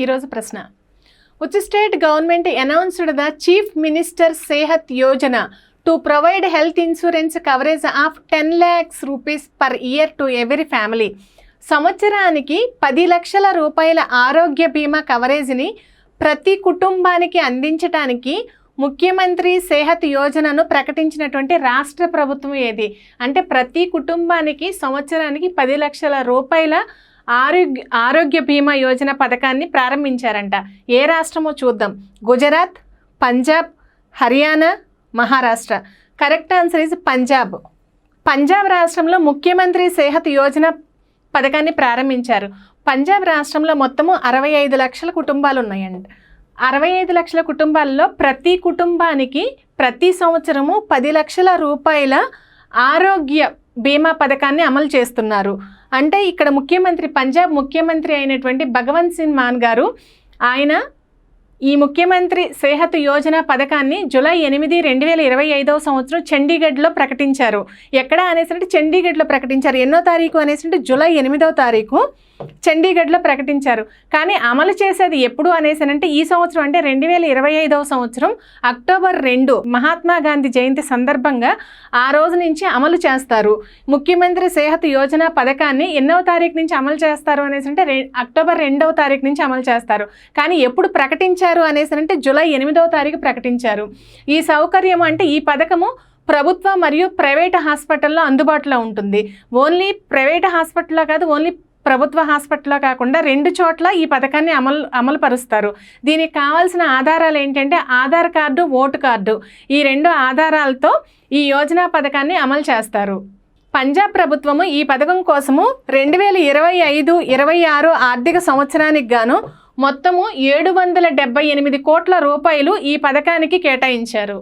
ఈరోజు ప్రశ్న. Which state government announced the Chief Minister's Sehat Yojana to provide health insurance coverage of 10 lakhs rupees per year to every family? సంవత్సరానికి 10 లక్షల రూపాయల ఆరోగ్య బీమా కవరేజ్ని ప్రతి కుటుంబానికి అందించడానికి ముఖ్యమంత్రి సేహత్ యోజనను ప్రకటించినటువంటి రాష్ట్ర ప్రభుత్వం ఏది? అంటే ప్రతి కుటుంబానికి సంవత్సరానికి 10 లక్షల రూపాయల ఆరోగ్య బీమా యోజన పథకాన్ని ప్రారంభించారంట. ఏ రాష్ట్రమో చూద్దాం. Gujarat, Punjab, Haryana, Maharashtra. Correct answer is Punjab. Punjab రాష్ట్రంలో ముఖ్యమంత్రి సేహత్ యోజన పథకాన్ని ప్రారంభించారు. పంజాబ్ రాష్ట్రంలో మొత్తము 65 లక్షల కుటుంబాలు ఉన్నాయండి. 65 లక్షల కుటుంబాల్లో ప్రతి కుటుంబానికి ప్రతి సంవత్సరము 10 లక్షల రూపాయల ఆరోగ్య బీమా పథకాన్ని అమలు చేస్తున్నారు. అంటే ఇక్కడ పంజాబ్ ముఖ్యమంత్రి అయినటువంటి భగవంత్ సింగ్ మాన్ గారు ఆయన ఈ ముఖ్యమంత్రి సేహత్ యోజన పథకాన్ని జూలై 8, 2025 సంవత్సరం చండీగఢ్లో ప్రకటించారు. ఎక్కడ అనేసి చండీగఢ్లో ప్రకటించారు. ఎన్నో తారీఖు అనేసి జూలై 8వ తారీఖు చండీగఢ్లో ప్రకటించారు. కానీ అమలు చేసేది ఎప్పుడు అనేసి ఈ సంవత్సరం అంటే 2025 సంవత్సరం అక్టోబర్ 2 మహాత్మా గాంధీ జయంతి సందర్భంగా ఆ రోజు నుంచి అమలు చేస్తారు. ముఖ్యమంత్రి సేహత్ యోజన పథకాన్ని ఎన్నవ తారీఖు నుంచి అమలు చేస్తారు అనేసి అక్టోబర్ 2వ తారీఖు నుంచి అమలు చేస్తారు. కానీ ఎప్పుడు ప్రకటించారు అనేసి జూలై 8వ తారీఖు ప్రకటించారు. ఈ సౌకర్యం అంటే ఈ పథకము ప్రభుత్వ మరియు ప్రైవేట్ హాస్పిటల్లో అందుబాటులో ఉంటుంది. ఓన్లీ ప్రైవేట్ హాస్పిటల్లో కాదు, ఓన్లీ ప్రభుత్వ హాస్పిటల్లో కాకుండా 2 చోట్ల ఈ పథకాన్ని అమలు పరుస్తారు. దీనికి కావాల్సిన ఆధారాలు ఏంటంటే ఆధార్ కార్డు, ఓటు కార్డు. ఈ 2 ఆధారాలతో ఈ యోజన పథకాన్ని అమలు చేస్తారు. పంజాబ్ ప్రభుత్వము ఈ పథకం కోసము 2025-26 ఆర్థిక సంవత్సరానికి గాను మొత్తము 778 కోట్ల రూపాయలు ఈ పథకానికి కేటాయించారు.